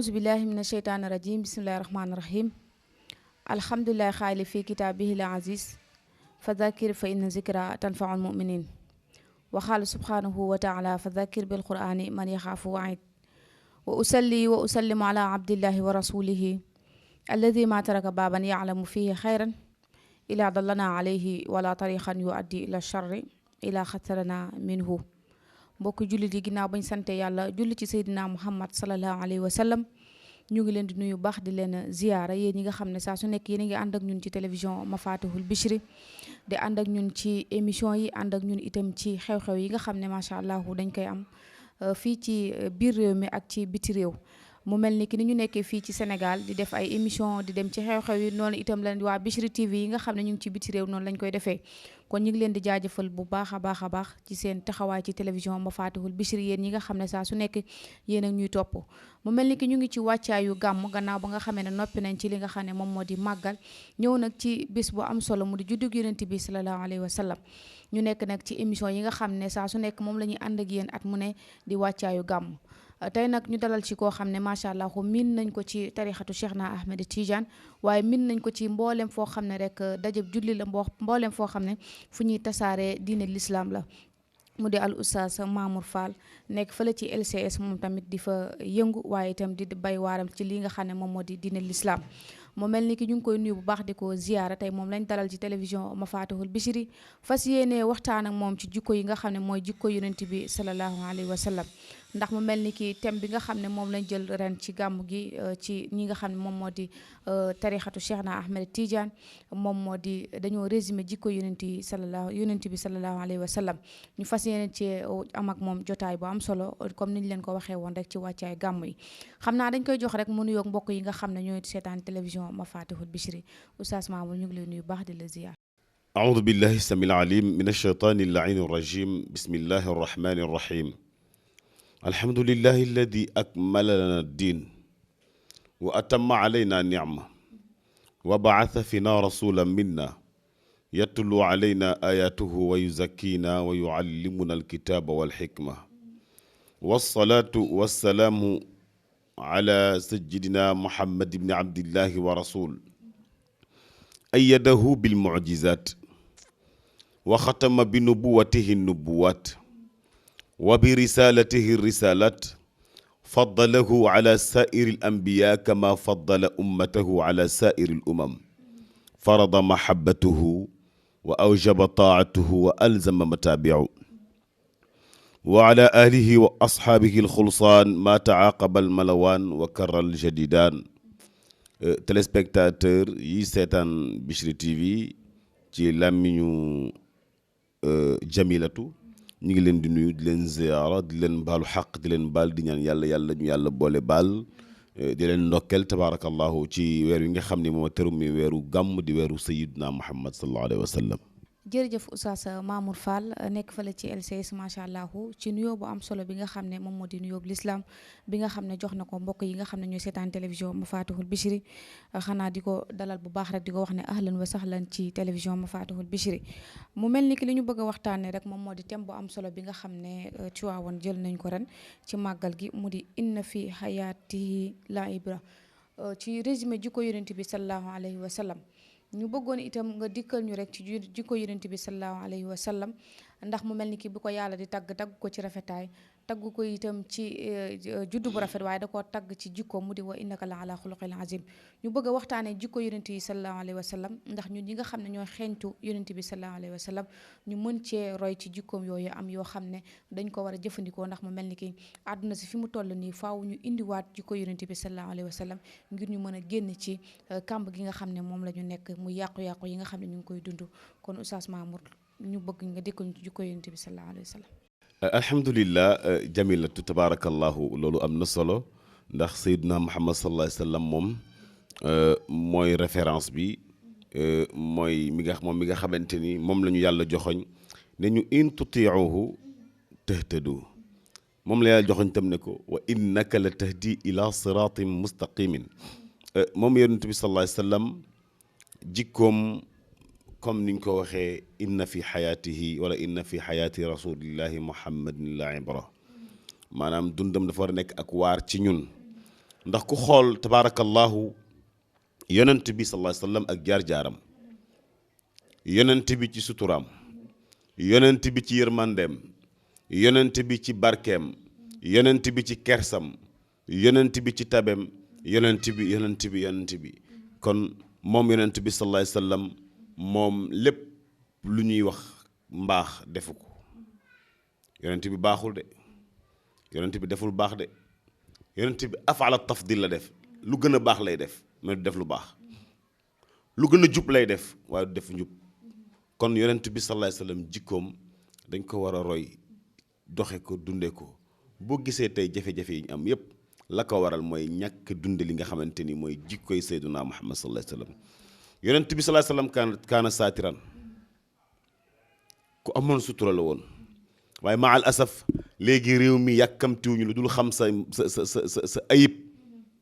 أعوذ بالله من الشيطان الرجيم بسم الله الرحمن الرحيم الحمد لله خالي في كتابه العزيز فذكر فإن ذكرى تنفع المؤمنين وقال سبحانه وتعالى فذكر بالقرآن من يخاف وعيد وأصلي وأسلم على عبد الله ورسوله الذي ما ترك بابا يعلم فيه خيرا إلا دلنا عليه ولا طريقا يؤدي إلى الشر إلا خسرنا منه mbokk jullit yi ginnaaw bañ sante yàlla julli ci seydina muhammad sallallahu alayhi wa sallam ñu ngi leen di nuyu baax di leen ziyaara yéen ñi nga xam ne saa su nekk yéen a ngi ànd ak ñun ci télévision Mafatihul Bichri di ànd ak ñun ci émission yi ànd ak ñun itam ci xew-xew yi nga xam ne macha allah dañ koy am fii ci biir réew mi ak ci biti réew mu mel ni ki ni ñu nekkee fii ci Sénégal di def ay émission di dem ci xew-xew yi noonu itam leen waa Bichri TV yi nga xam ne ñu ngi ci biti réew noonu lañ koy defee kon ñu ngi leen di jaajëfal bu baax a baax ci seen taxawaay ci télévision Mafatihul Bichri yéen ñi nga xam ne saa su nekk yéen ak ñuy topp mu mel ni ki ñu ngi ci wàccaayu gàmm gannaaw ba nga xamee ne noppi nañ ci li nga xam ne moom moo di màggal ñëw nag ci bis bu am solo mu di juddug yonent bi sallallahu alayhi wa sallam ñu nekk nag ci émission yi nga xam ne saa su nekk moom la ñuy ànd ak yéen at mu ne di wàccaayu gàmm tey nag ñu dalal ci koo xam ne macha allah miin nañ ko ci tarixatu Cheikh na Ahmed Tidiane waaye miin nañ ko ci mboolem foo xam ne rek dajëb julli la mboolem foo xam ne fu ñuy tasaaree diine l'islam la mu di al oustaz Mamour Fall nekk fële ci LCS moom tamit di fa yëngu waaye itam di bay waaram ci li nga xam ne moom moo di diine l'islam mu mel ni ki ñu ngi koy nuyu bu baax di ko ziyaara tey moom lañ dalal ci télévision Mafatihul Bichri fas yéene waxtaan ak moom ci jikko yi nga xam ne mooy jikko yonent bi sallallahu alayhi wa sallam ndax mu mel ni ki thème bi nga xam ne moom lañ jël ren ci gàmm gi ci ñi nga xam ne moom moo di tarixatu Cheikh na Ahmed Tidiane moom moo di dañoo résumé jikko yonent bi sallallahu alayhi wa sallam ñu fas yéene ci am ak moom jotaay bu am solo comme niñ leen ko waxee woon rek ci wàccaay gàmm yi xam naa dañ koy jox rek mu nuyoog mbokk yi nga xam ne ñooy seetaan télévision Mafatihul Bichri oustaz Mamour ñu ngi lay nuyu baax di la ziyaar أعوذ بالله السميع العليم من الشيطان اللعين الرجيم بسم الله الرحمن الرحيم الحمد لله الذي أكمل لنا الدين وأتم علينا النعمة وبعث فينا رسولا منا يتلو علينا آياته ويزكينا ويعلمنا الكتاب والحكمة والصلاة والسلام على سيدنا محمد بن عبد الله ورسول أيده بالمعجزات وختم بنبوته النبوات وبرسالته الرسالات فضله على سائر الأنبياء كما فضل أمته على سائر الأمم فرض محبته وأوجب طاعته وألزم متابعه وعلى آله وأصحابه الخلصان ما تعاقب الملوان وكر الجديدان téléspectateur yi seetaan Bichri TV ci làmmiñu Jamilatu ñu ngi leen di nuyu di leen ziyaara di leen baalu xaq di leen baal di ñaan yàlla ñu yàlla boole baal di leen ndokkeel tabaarakallahu ci weer wi nga xam ne moo teru mi weeru gàmm di weeru sayiduna Muhammad sallallahu alayhi wa sallam jërëjëf oustaz Mamour Fall nekk fële ci LCS macha allah ci nuyoo bu am solo bi nga xam ne moom moo di nuyoo bu l'islam bi nga xam ne jox na ko mbokk yi nga xam ne ñooy seetaan télévision Mafatihul Bichri xanaa di ko dalal bu baax rek di ko wax ne ahlan wa sahlan ci télévision Mafatihul Bichri mu mel ni ki li ñu bëgg a waxtaanee rek moom moo di thème bu am solo bi nga xam ne Tiwaawan jël nañ ko ren ci màggal gi mu di inna fi hayaatihi la ibra ci résumé jikko yonent bi sallallahu alayhi wa sallam ñu bëggoon itam nga dikkal ñu rek ci jikko yonent bi sallallahu alayhi wa sallam ndax mu mel ni ki bu ko yàlla di tagg ko ci rafetaay tagg ko itam ci juddu bu rafet waaye da koo tagg ci jikko mu di wa innaka la ala xuluqil azim ñu bëgg a waxtaanee jikko yonent yi sallallahu alayhi wa sallam ndax ñun ñi nga xam ne ñooy xeeñtu yonent bi sallallahu alayhi wa sallam ñu mën cee roy ci jikkoom yooyu am yoo xam ne dañ ko war a jëfandikoo ndax mu mel ni ki àdduna si fi mu toll nii faaw ñu indiwaat jikko yonent bi sallallahu alayhi wa sallam ngir ñu mën a génn ci kàmb gi nga xam ne moom la ñu nekk mu yàqu-yàqu yi nga xam ne ñu ngi koy dund kon oustaz Mamour ñu bëgg nga dikkal ñu ci jikko yonent bi sallallahu alayhi wa sallam alhamdulillah jamilatu tabarakallahu loolu am na solo ndax sayyiduna Muhammad sallallahu alayhi wa sallam moom mooy référence bi mooy mi nga xamante ni moom la ñu yàlla joxoñ ne ñu in tutiuhu tahtadu moom la yàlla joxoñ tam ne ko wa innaka la tahdi ila siratin mustaqimin moom yonent bi sallallahu alayhi wa sallam jikkoom comme niñ ko waxee inna fi xayaatihi wala inna fi xayaati rasulillahi muhammadin la ibra maanaam dundam dafa war a nekk ak waar ci ñun ndax ku xool tabaarakallahu yonent bi sallallahu alayhi wa sallam ak jaar-jaaram, yonent bi ci suturaam, yonent bi ci yërmandeem, yonent bi ci barkeem, yonent bi ci kersam, yonent bi ci tabem, yonent bi kon moom yonent bi sallallahu alayhi wa sallam moom lépp lu ñuy wax mbaax defu ko. yonent bi baaxul de, yonent bi deful baax de, yonent bi afala tafdil la def, lu gën a baax lay def mais du def lu baax, lu gën a jub lay def waaye du def njub. kon yonent bi sallallahu alayhi wa sallam jikkoom dañ ko war a roy, doxe ko, dunde ko. boo gisee tey jafe-jafe yi ñu am yépp la ko waral mooy ñàkk dunde li nga xamante ni mooy jikkoy Seydina Muhammad sallallahu alayhi wa sallam. yonent bi sallallahu alayhi wa sallam kaana saatiran, ku amoon sutura la woon. waaye ma al asaf léegi réew mi yàkkamtiwuñu lu dul xam sa ayib,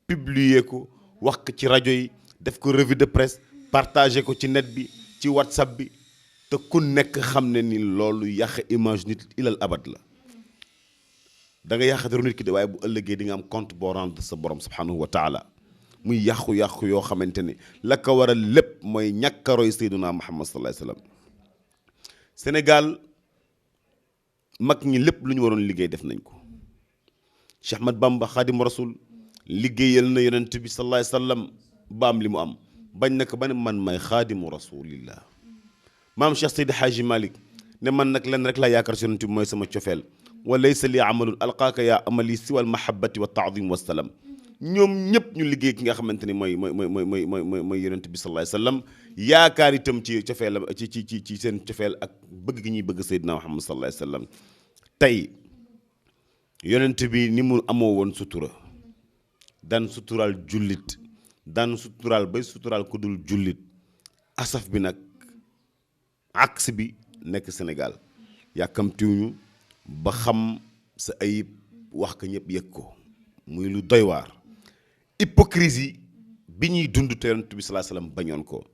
publier ko, wax ko ci rajo yi, def ko revue de presse, partager ko ci net bi, ci whatsapp bi, te ku nekk xam ne ni loolu yàq image nit ilal abad la. da nga yàqataru nit ki de waaye bu ëllëgee di nga am compte boo rendre sa borom subhanahu wa taala. muy yàqu-yàqu yoo xamante ne la ko waral lépp mooy ñàkk a roy Seydina Muhammad sallallahu alayhi wa sallam. Sénégal mag ñi lépp lu ñu waroon liggéey def nañ ko. Cheikh Ahmad Bamba Xaadimu Rasul liggéeyal na yonent bi sallallahu alayhi wa sallam ba am li mu am, bañ na ko ba ne man may xaadimu rasulillah. maam Cheikh Seydi Hadji Malick ne man nag lenn rek laa yaakaar si yonent bi mooy sama cofeel. wa laysa li amalun alqaaka yaa amali siwal mahabbati wa taadim wa salaam. ñoom ñëpp ñu liggéey ki nga xamante ni mooy yonent bi sallallahu alayhi wa sallam, yaakaar itam ci cofeel ci seen cofeel ak bëgg gi ñuy bëgg Seydina Muhammad sallallahu alayhi wa sallam. tey yonent bi ni mu amoo woon sutura, daan suturaal jullit, daan suturaal bay suturaal ku dul jullit. asaf bi nag aks bi nekk Sénégal yàkkamtiwuñu ba xam sa ayib wax ko ñëpp yëg ko, muy lu doy waar. hypocrisie bi ñuy dund te yonent bi sallallahu alayhi wasallam bañoon ko.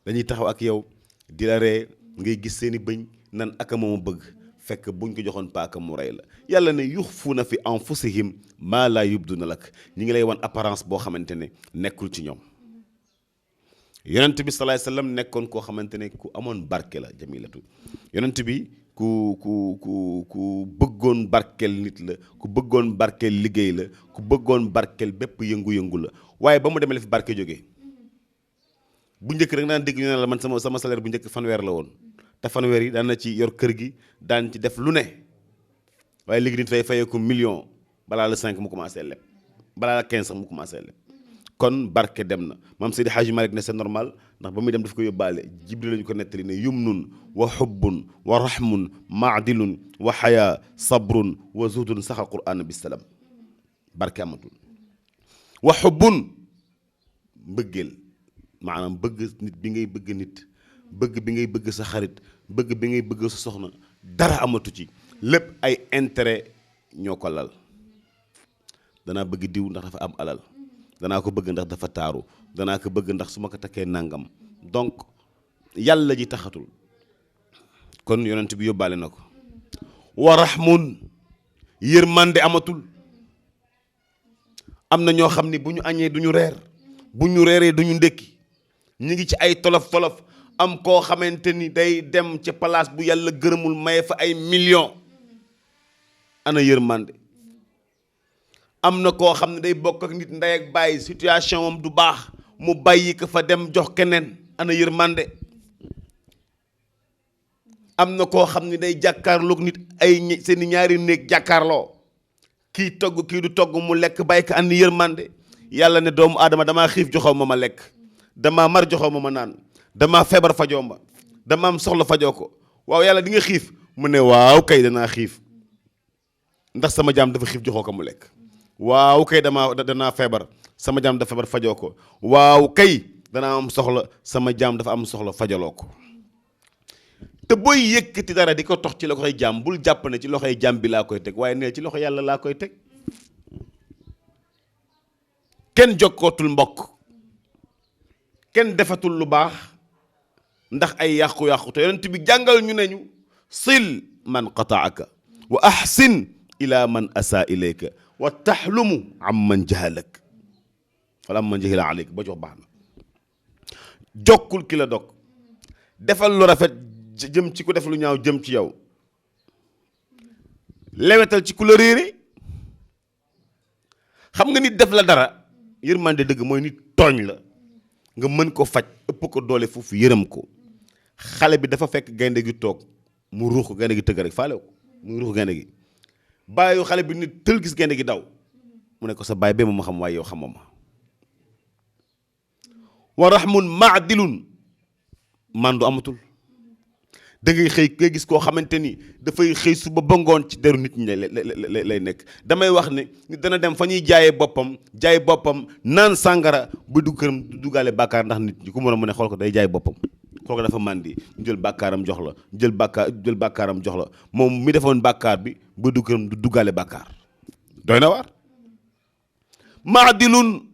dañuy taxaw ak yow di la ree, ngay gis seeni bëñ nan aka mooma bëgg, fekk buñ ko joxoon paaka mu rey la. yàlla ne yuxfuuna fi anfusihim maa laa yubduna lak, ñi ngi lay wan apparence boo xamante ne nekkul ci ñoom. yonent bi sallallahu alayhi wasallam nekkoon koo xamante ne ku amoon barke la jamilatu. yonent bi ku bëggoon barkeel nit la, ku bëggoon barkeel liggéey la, ku bëggoon barkeel bépp yëngu-yëngu la. waaye ba mu demee la fi barke jógee. bu njëkk rek naan dégg ñu ne la man sama salaire bu njëkk fanweer la woon, te fanweer yi daan na ci yor kër gi, daan ci def lu ne. waaye léegi nit fayee ko million balaa la 5 mu commencé leb, balaa la 15 sax mu commencé leb. kon barke dem na. maam Seydi Hadji Malick ne c'est normal, ndax ba muy dem daf ko yóbbaale. Jibril lañu ko nettali ne yumnun wa xubbun wa rahmun maadilun wa xayaa sabrun wa zuhdun saxal qur'aan bisalam. barke amatul. wa xubbun mbëggeel, maanaam bëgg nit bi ngay bëgg nit, bëgg bi ngay bëgg sa xarit, bëgg bi ngay bëgg sa soxna, dara amatu ci. lépp ay intérêt ñoo ko lal. danaa bëgg diw ndax dafa am alal, danaa ko bëgg ndax dafa taaru, danaa ko bëgg ndax su ma ko takkee nangam. donc yàlla ji taxatul. kon yonent bi yóbbaale na ko. wa rahmun yërmande amatul. am na ñoo xam ni bu ñu añee du ñu reer, bu ñu reeree du ñu ndékki, ñu ngi ci ay tolof-tolof. am koo xamante ni day dem ca place bu yàlla gërëmul maye fa ay millions. ana yërmande. am na koo xam ne day bokk ak nit ndey ak bàyyi, situation am du baax, mu bàyyi ko fa dem jox keneen. ana yërmande. am na koo xam ne day jàkkaarloog nit ay seeni ñaari néeg jàkkaarloo, kii togg kii du togg mu lekk bàyyi ko. ana yërmande. yàlla ne doomu aadama damaa xiif joxoo ma lekk, damaa mar joxoo ma naan, damaa feebar fajoo ma, dama am soxla fajoo ko. waaw yàlla di nga xiif? mu ne waaw kay danaa xiif, ndax sama jaam dafa xiif joxoo ko mu lekk. waaw kay danaa feebar, sama jaam dafa feebar fajoo ko. waaw kay danaa am soxla, sama jaam dafa am soxla fajaloo ko. te booy yëkkati dara di ko tox ci loxoy jaam, bul jàpp ne ci loxoy jaam bi laa koy teg, waaye ne ci loxo yàlla laa koy teg. kenn jokkootul mbokk, kenn defatul lu baax ndax ay yàqu-yàqu. te yonent bi jàngal ñu ne ñu sil man qataaka wa ahsin ila man asaa ilayka wa taxlumu am man jahalak. wala man jahila aleyk ba jox baax na jokkul ki la dog defal lu rafet jëm ci ku def lu ñaaw jëm ci yow lewetal ci ku la réere xam nga nit def la dara yërmande dëgg mooy nit tooñ la nga mën ko faj ëpp ko doole foofu yërëm ko xale bi dafa fekk gaynde gi toog mu ruux ko gaynde gi tëgg rek faale ko muy ruux gaynde gi bàyyi xale bi nit tël gis gaynde gi daw mu ne ko sa baay bee ma xam waaye yow xamoo ma wa rahmun maadilun mandu amatul da ngay xëy ngay gis koo xamante ni dafay xëy suba ba ngoon ci deru nit ñi lay nekk damay wax ne nit dana dem fa ñuy jaay boppam naan sàngara ba dugg këram du duggaale bàkkaar ndax nit ñi ku mën a mu ne xool ko day jaay boppam xool ko dafa màndi ñu jël bàkkaaram jox la jël bàkkaaram jox la moom mi defoon bàkkaar bi ba dugg këram du duggaale bàkkaar doy na waar maadilun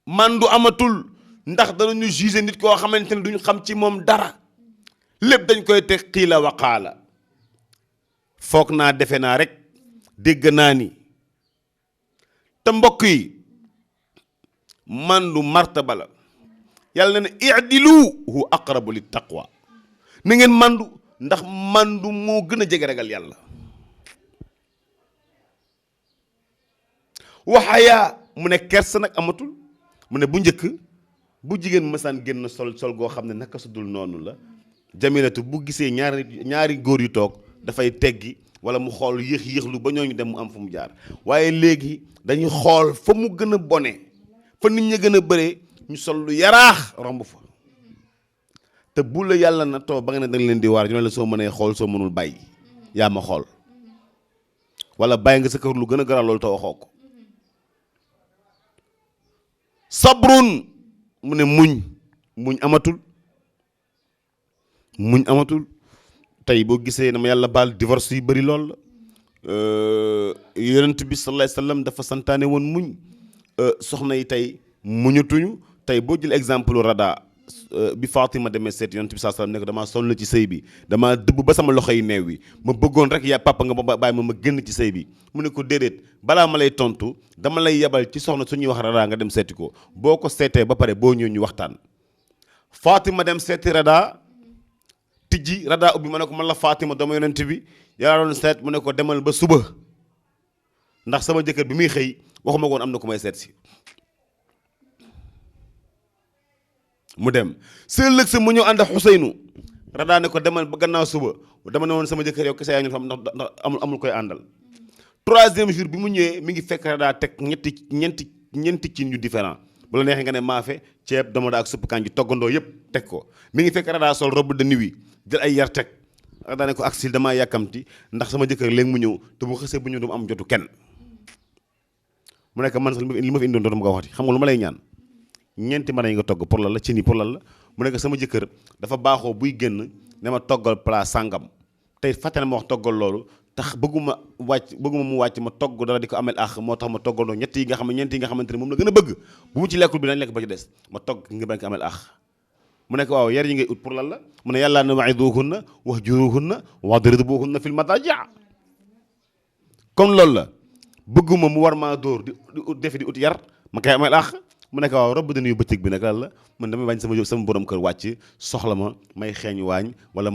mandu amatul ndax danañu juger nit koo xamante ne duñu xam ci moom dara lépp dañ koy teg xiila waqaala foog naa defe naa rek dégg naa ni te mbokk yi mandu martaba la yàlla na ne i'dilu hu aqrabu lit taqwa na ngeen mandu ndax mandu moo gën a jege ragal yàlla waxayaa mu ne kersa nag amatul mu ne bu njëkk bu jigéen mësaan génn sol goo xam ne naka su dul noonu la jamilatu bu gisee ñaari góor yu toog dafay teggi wala mu xool yéexlu ba ñooñu dem mu am fu mu jaar waaye léegi dañuy xool fa mu gën a bone fa nit ñi gën a bëree ñu sol lu yaraax romb fa te bu la yàlla na too ba nga ne dañ leen di waar ñu ne la soo mënee xool soo mënul bàyyi yaa ma xool wala bàyyi nga sa kër lu gën a garaaw loolu te waxoo ko sabrun mu ne muñ amatul tey boo gisee na ma yàlla baal divorce yu bëri lool la yonent bi sallallahu alayhi wasallam dafa santaane woon muñ soxna yi tey muñatuñu tey boo jël exemple Rada bi Fatima demee seet yonent bi sallallahu alayhi wasallam ne ko damaa sonn ci sëy bi damaa dëbb ba sama loxo yi neew wi ma bëggoon rek yaa papa nga ba bàyyi ma génn ci sëy bi mu ne ko déedéet balaa ma lay tontu dama lay yebal ci soxna suñuy wax Rada nga dem seeti ko boo ko seetee ba pare boo ñëw ñu waxtaan Fatima dem seeti Rada tijji Rada ubbi ma ne ko man la Fatima dama yonent bi yaa doon seet mu ne ko demal ba suba ndax sama jëkkër bi muy xëy waxuma woon am na ku may seet si mu dem sa ëllëg sa mu ñëw ànd ak Xuseynu Rada ne ko demal ba gannaaw suba dama ne woon sama jëkkër yow kese yaa ñu xam ndax amul koy àndal troisième jour bi mu ñëwee mi ngi fekk Rada teg ñeenti cin yu différent bu la neexee nga ne maafe ceeb domoda ak supp kànji toggandoo yëpp teg ko mi ngi fekk Rada sol robe de nuit jël ay yar teg Rada ne ko aksil damaa yàkkamti ndax sama jëkkër léegi mu ñëw te bu xësee bu ñëw du am jotu kenn mu nekk man sax li ma fi indoon dootuma ko waxati xam nga lu ma lay ñaan ñeenti mën yi nga togg pour lan la cin yi pour lan la mu nekk sama jëkkër dafa baaxoo buy génn ne ma toggal plat sàngam tey fàtte na ma wax toggal loolu tax bëgguma mu wàcc ma togg dara di ko amel ax moo tax ma toggandoo ñeent yi nga xamante ne moom la gën a bëgg bu mu ci lekkul bi dañ lekk ba ci des ma togg nga bañ ko amel ax mu nekk waaw yar yi ngay ut pour lan la mu ne yàllaa na wa'iduhunna wahjuruhunna wadribuhunna fil madaaji' comme loolu la bëgguma mu war maa dóor di ut yar ma koy amel ax mu nekk waaw robb dañuy bëccëg bi nag lan la man damay bañ sama borom kër wàcc soxla ma may xeeñ waañ wala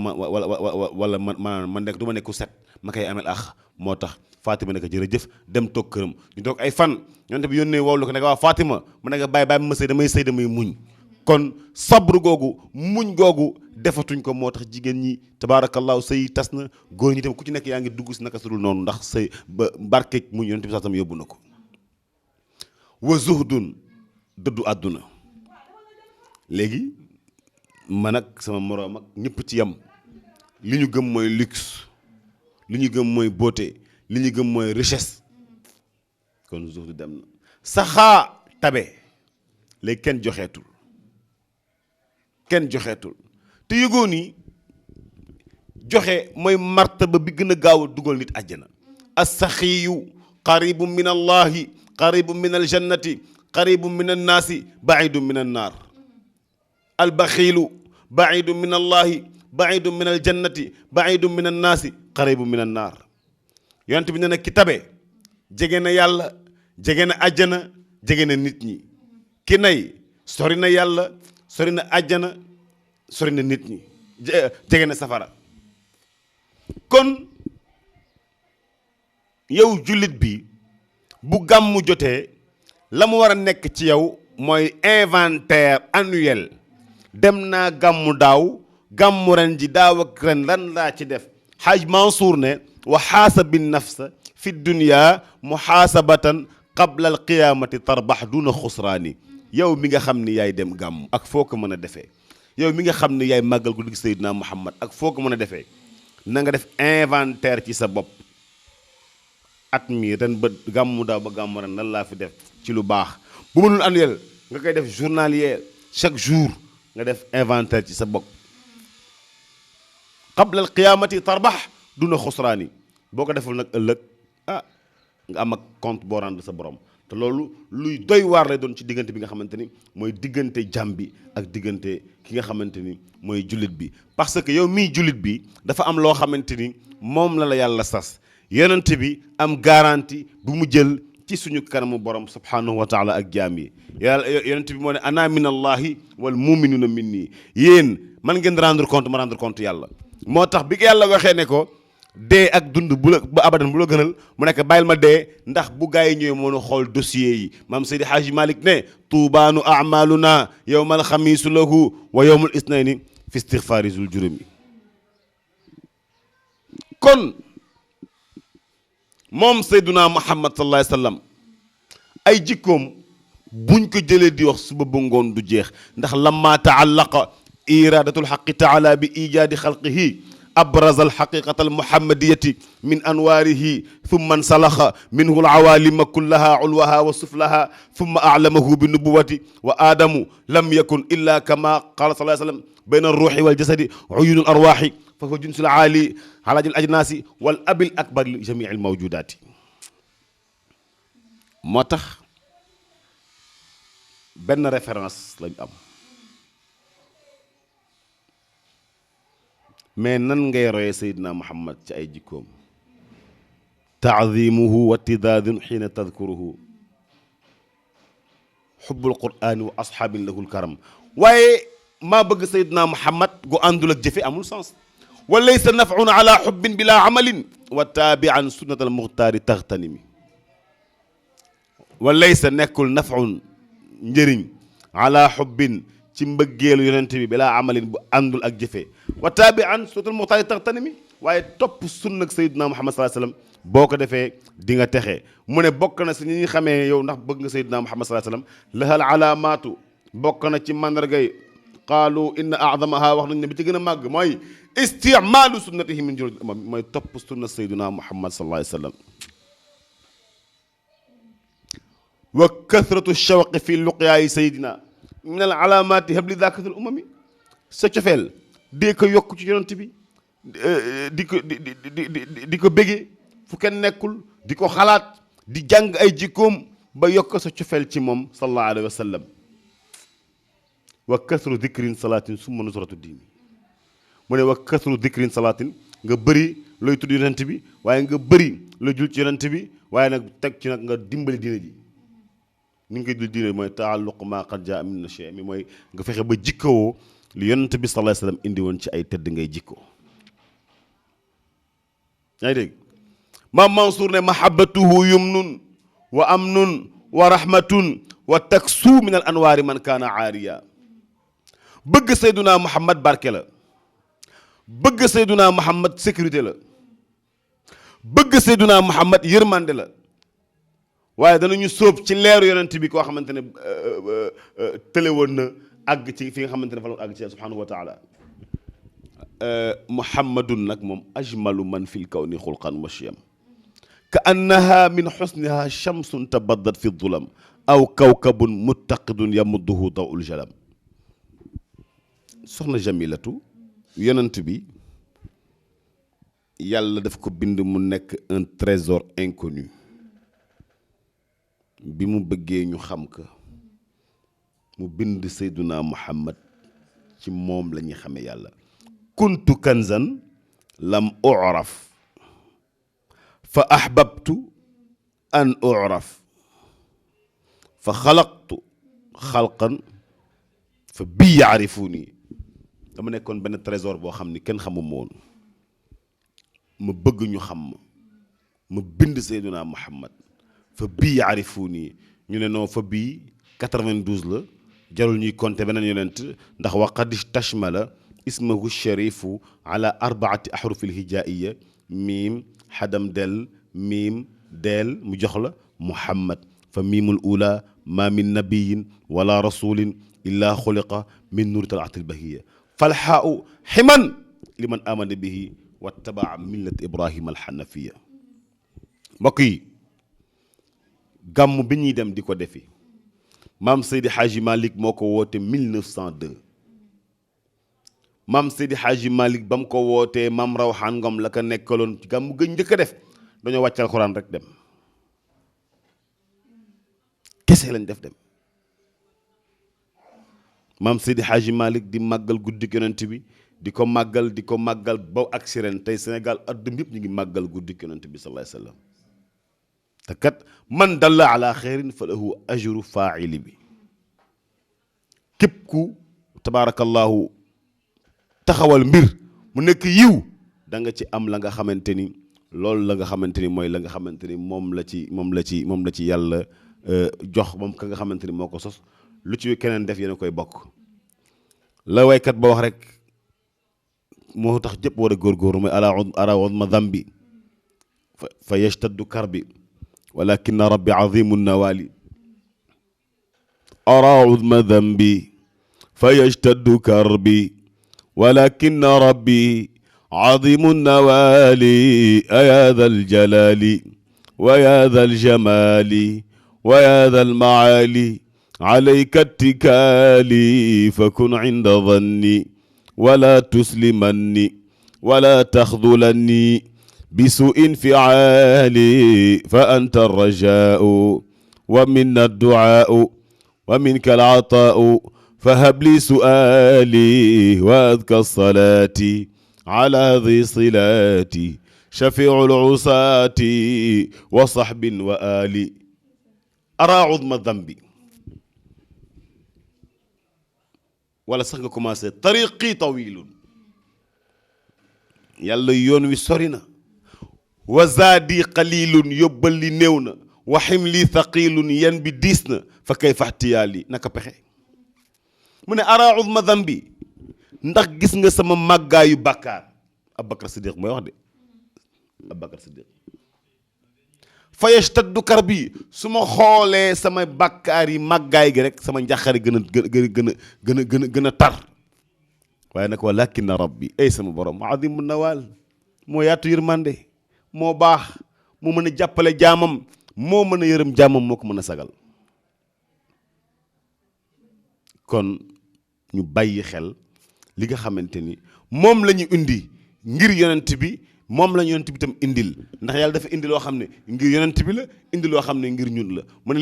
man nekk du ma nekku set ma koy amel ax moo tax Fatima nekk jërëjëf dem toog këram ñu toog ay fan ñonte bi yónnee wowlu ko nekk waaw Fatima mu nekk bàyyi ma sëy damay muñ kon sabru googu muñ googu defatuñ ko moo tax jigéen ñi tabaarakallaahu sëy tas na góor ñi tam ku ci nekk yaa ngi dugg si naka sudul noonu ndax sëy ba barkeeg muñ yonent bi sax tam yóbbu na ko wa zuhdun dëddu àdduna léegi man ak sama moroom ak ñëpp ci yam li ñu gëm mooy luxe li ñu gëm mooy beauté li ñu gëm mooy richesse kon zuhdu dem na saxaa tabe léegi kenn joxeetul te yëgoo ni joxe mooy martaba bi gën a gaaw a dugal nit àjjana as-saxiyu qaribun min allahi qaribun min aljannati qaribun min annaasi baidun min annaar albaxiilu baidun min allahi baidun min aljannati baidun min annaasi qaribun min annaar yonent bi nee na ki tabe jege na yàlla jege na àjjana jege na nit ñi ki nay sori na yàlla sori na àjjana sori na nit ñi jege na safara. kon yow jullit bi bu gàmmu jotee la mu war a nekk ci yow mooy inventaire annuel. dem naa gàmmu daaw gàmmu ren ji daaw ak ren lan laa ci def. Haj Mansour ne wa xaasabi nafsa fi dunya muhaasabatan qabla al qiyamati tarbax duna xusraani. yow mi nga xam ni yaay dem gàmm ak foo ko mën a defee yow mi nga xam ni yaay màggal guddi Seydina Muhammad ak foo ko mën a defee na nga def inventaire ci sa bopp. at mi ren ba gàmmu daaw ba gàmmu ren lan laa fi def ci lu baax. bu mënul annuel nga koy def journalier chaque jour nga def inventaire ci sa bopp. qabla al qiyaamati tarbax duna xusraani. boo ko deful nag ëllëg nga am ak compte boo rendre sa borom. te loolu luy doy waar lay doon ci diggante bi nga xamante ni mooy diggante jàmm bi ak diggante ki nga xamante ni mooy jullit bi. parce que yow mii jullit bi dafa am loo xamante ni moom la yàlla sas. yonent bi am garantie bu mu jël ci suñu kanamu borom subhanahu wa taala ak jaam yi. yàlla yonent bi moo ne ana min allahi wal muminuna min nii. yéen man ngeen rendre compte ma rendre compte yàlla. moo tax bi yàlla waxee ne ko dee ak dund bu la ba abadan bu la gënal mu nekk bàyyil ma dee ndax bu gaa yi ñëwee mën a xool dossier yi. maam Seydi Haaji Malick ne tuubaanu amaluna yowmal xamiisu lahu wa yowmul isnayni fi istigfaari zul jurumi. kon moom Seyduna Muhammad sallallahu alayhi wa sallam ay jikkoom buñ ko jëlee di wax suba ba ngoon du jeex. ndax lamma taallaqa iradatul xaqi taala bi ijaadi xalqihi abraza alxaqiqata almuhammadiyati min anwaarihi thumma nsalaxa minhu alawalima kullaha ulwaha wa suflaha thumma alamahu bi nubuwati wa aadamu lam yakun illa kama qala sallallahu alayhi wa sallam bayna alruuxi waljasadi uyunu alarwaaxi fa huwa jinsul aali alajil ajnaasi wal abil akbar li jamii almawjudaati. moo tax benn référence lañ am. mais nan ngay royee Seydina Muhammad ci ay jikkoom. taadimuhu wa tidaadun xiina tadkuruhu xubbul qur'aani wa asxaabin lahul karam. waaye maa bëgg Seydina Muhammad gu àndul ak jëfe amul sens. wa laysa nafun ala xubbin bila amalin wa taabian sunnat al muxtaari taxtanimi. wa laysa nekkul nafun njëriñ ala xubbin ci mbëggeelu yonent bi bilaa amalin bu àndul ak jëfe wa taabian sunnatal muxtaari taxtanimi. waaye topp sunna ak Seydina Muhammad sallallahu alayhi wasallam boo ko defee di nga texe. mu ne bokk na si ñi xamee yow ndax bëgg nga Seydina Muhammad sallallahu alayhi wasallam lahal alaamaatu bokk na ci mandargay qaalu inna a'zamaha wax nañ ne bi ci gën a màgg mooy isticmaalu sunnatihi min jurul umam mooy topp sunna Seydina Muhammad sallallahu alayhi wasallam. wa kathratu shawqi fi luqyaayi Seydina min al alaamaati habli daakatul umami. sa cofeel dee ko yokk ci yonent bi di ko bégee fu kenn nekkul di ko xalaat di jàng ay jikkoom ba yokk sa cofeel ci moom sallallahu alayhi wa sallam. wa kasru dikrin salaatin summa nusratu diini. mu ne wa kasru dikrin salaatin nga bëri looy tudd yonent bi waaye nga bëri looy jul ci yonent bi waaye nag teg ci nag nga dimbali diine ji. ni nga koy dul diine mooy taalluq maa qad jaa min shay mi mooy nga fexe ba jikkoo li yonent bi sallallahu alayhi wa sallam indi woon ci ay tëdd ngay jikkoo. yaa ngi dégg maam Mansour ne mahabbatuhu yumnun wa amnun wa rahmatun wa taksu min al anwaari man kaana aariya. bëgg Seyduna Muhammad barke la. bëgg Seyduna Muhammad sécurité la. bëgg Seyduna Muhammad yërmande la. waaye danañu sóob ci leeru yonent bi koo xamante ne tële woon na àgg ci fi nga xamante ne fa la àgg ci subhanahu wa taala. muhammadun nag moom ajmalu man fil kawni xulqan wa shiyam ka annaha min xusniha shamsun tabaddat fi dulam aw kawkabun muttaqidun yamudduhu dawul jalam. soxna jamilatu yonent bi yàlla daf ko bind mu nekk un trésor inconnu. bi mu bëggee ñu xam ko mu bind Seyduna Muhammad ci moom la ñuy xamee yàlla. kuntu kanzan lam uraf fa ahbabtu an uraf fa xalaqtu xalqan fa bii yaarifuuni dama nekkoon benn trésor boo xam ni kenn xamuma woon ma bëgg ñu xam ma bind Seydina Muhammad fa bii yaarifuuni ñu ne non fa bii 92 la jarul ñuy compter beneen yonent ndax waqad tashmala ismahu sharifu ala 4 ahrufi alhijaiya miim xadam del miim deel mu jox la Muhammad fa miimul ula ma min nabiyin wala rasulin illa xuliqa min nuuri talaati albahiya falxaau ximan liman amana bihi wattabaa millat ibrahima alxanafiya. mbokk yi gàmm bi ñuy dem di ko defi maam Seydi Hadji Malick moo ko woote 1902 maam Seydi Hadji Malick ba mu ko wootee maam Rawxaan Ngom la ko nekkaloon ci gàmm gëñ njëkk a def dañoo wàccal Alxuraan rek dem kese lañ def dem maam Seydi Hadji Malick di màggal guddik yonent bi di ko màggal ba agsi ren tey Sénégal adduna yëpp ñu ngi màggal guddik yonent bi sallallahu alayhi wa sallam te kat man dalla ala xeyrin fa lahu ajru faa'ili bi képp ku tabaarakallahu taxawal mbir mu nekk yiw da nga ci am la nga xamante ni loolu la nga xamante ni mooy la nga xamante ni moom la ci yàlla jox moom ka nga xamante ni moo ko sos lu ci keneen def yéen a koy bokk la waykat ba wax rek moo tax jëpp war a góorgóorlu mooy ara udma dambi fa yashtaddu karbi walakin rabbi azimu nawali ara udma dambi fa yashtaddu karbi walakin rabbi azimu nawali ya dha aljalali wa ya dha aljamali wa ya dha almaali alayka ittikali fakun inda dhanni wala tuslimanni wala taxdulanni بسوء انفعالي فأنت الرجاء ومنا الدعاء ومنك العطاء فهب لي سؤالي وأذكى الصلاة على ذي صلاتي شفيع العصاة وصحب وآلي أرى عظم الذنب ولا سنكم طريقي طويل يلا يون وسورنا wa zaadi qalilun yóbbal li néew na wa ximli thaqilun yan bi diis na fa kayfa ihtiyaali naka pexe mu ne ara uzma dambi ndax gis nga sama màggaayu bàkkaar Abubakar Siddiq mooy wax de Abubakar Siddiq fa yashtaddu karbi su ma xoolee sama bàkkaar yi màggaay gi rek sama njàqare gën a tar waaye nag walakin rabbi ay sama borom azimu nawaal moo yaatu yërmande moo baax moo mën a jàppale jaamam moo mën a yërëm jaamam moo ko mën a sagal kon ñu bàyyi xel li nga xamante ni moom la ñu indi ngir yonent bi moom la ñu yonent bi tam indil ndax yàlla dafa indi loo xam ne ngir yonent bi la indi loo xam ne ngir ñun la mu ne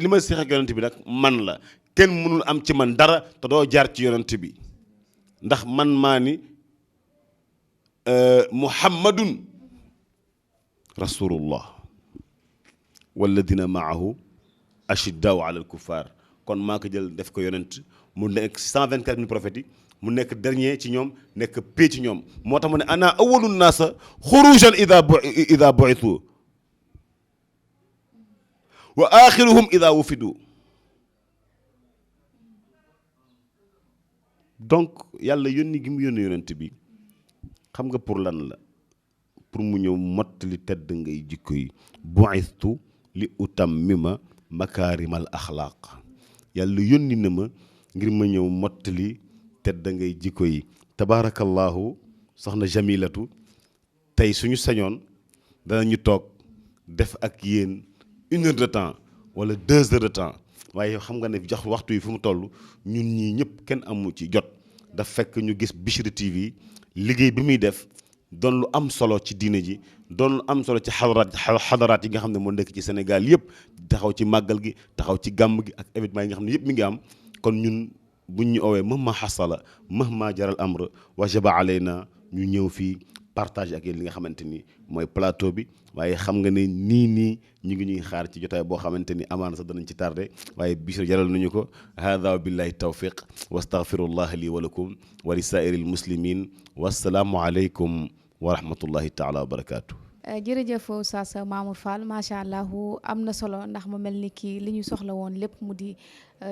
li ma seex ak yonent bi nag man la kenn mënul am ci man dara te doo jaar ci yonent bi ndax man maa ni muhammadun rasulullah walladina maahu ashiddaau ala alkuffar kon maa ko jël def ko yonent mu nekk 124 000 prophètes yi mu nekk dernier ci ñoom nekk pee ci ñoom moo tax mu ne ana awalu naasa xurujan ida buithu wa axiruhum ida wufidu donc yàlla yónni gi mu yónni yonent bi xam nga pour lan la pour mu ñëw mottali tedd ngay jikko yi bu'istu li utammima makaarimal axlaaq yàlla yónni na ma ngir ma ñëw mottali tedd ngay jikko yi tabaarakallahu soxna jamilatu tey suñu sañoon danañu toog def ak yéen 1 heure de temps wala 2 heures de temps waaye xam nga ne jox waxtu yi fu mu toll ñun ñii ñëpp kenn amu ci jot daf fekk ñu gis Bichri TV liggéey bi muy def doon lu am solo ci diine ji doon lu am solo ci xadaraat yi nga xam ne moo nekk ci Sénégal yëpp taxaw ci màggal gi taxaw ci gàmm gi ak événement yi nga xam ne yëpp mi ngi am kon ñun buñ ñu owee mahma xasala mahma jaral amr wajaba alayna ñu ñëw fii partage ak yéen li nga xamante ni mooy plateau bi waaye xam nga ne nii ñu ngi ñuy xaar ci jotaay boo xamante ni amaana sax danañ ci tardé waaye Bichri jaral nañu ko hada wa billahi tawfiq wa astaghfirullah li wa lakum wa li saa'iril muslimin wassalaamu aleykum wa rahmatullahi taala wa barakaatu. jërëjëf Oustaz Mamour Fall macha allah am na solo ndax mu mel ni kii li ñu soxla woon lépp mu di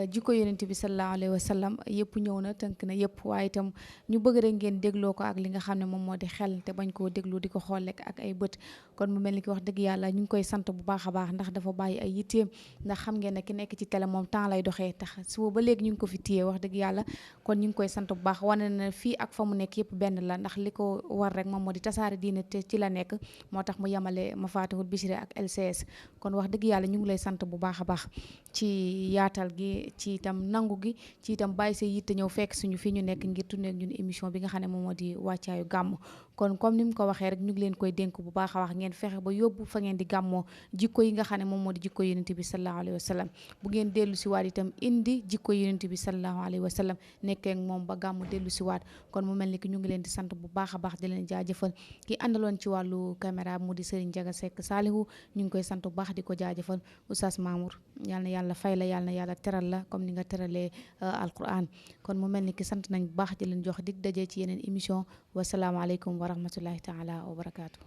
jikko yonent bi sallallahu alayhi wa sallam yëpp ñëw na tënk na yëpp waaye itam ñu bëgg rek ngeen dégloo ko ak li nga xam ne moom moo di xel te bañ koo déglu di ko xool rek ak ay bët kon mu mel ni ki wax dëgg yàlla ñu ngi koy sant bu baax a baax ndax dafa bàyyi ay yitteem ndax xam ngeen ne ki nekk ci télé moom temps lay doxee tax suba ba léegi ñu ngi ko fi téye wax dëgg yàlla kon ñu ngi koy sant bu baax wane na fii ak fa mu nekk yëpp benn la ndax li ko war rek moom moo di tasaare diine te ci la nekk moo tax mu yemale Mafatihul Bichri ak LCS kon wax dëgg yàlla ñu ngi lay sant bu baax a baax ci yaatal gi ci itam nangu gi ci itam bàyyi sa yitte ñëw fekk suñu fi ñu nekk ngir tuddee ak ñun émission bi nga xam ne moom moo di wàccaayu gàmm kon comme ni mu ko waxee rek ñu ngi leen koy dénk bu baax a wax ngeen fexe ba yóbbu fa ngeen di gàmmoo jikko yi nga xam ne moom moo di jikko yonent bi sallallahu alayhi wa sallam bu ngeen dellu si waat itam indi jikko yonent bi sallallahu alayhi wa sallam nekkee ak moom ba gàmmu dellu si waat kon mu mel ni ki ñu ngi leen di sant bu baax a baax di leen jaajëfal ki àndaloon ci wàllu caméra mu di Serigne Jaga Seck Salihu ñu ngi koy sant bu baax di ko jaajëfal Oustaz Mamour yal na yàlla fay la yal na yàlla teral la comme ni nga teralee alquran kon mu mel ni ki sant nañ bu baax di leen jox dig daje ci yeneen émission wasalaamaaleykum wa rahmatullahi taala wa barakaatu.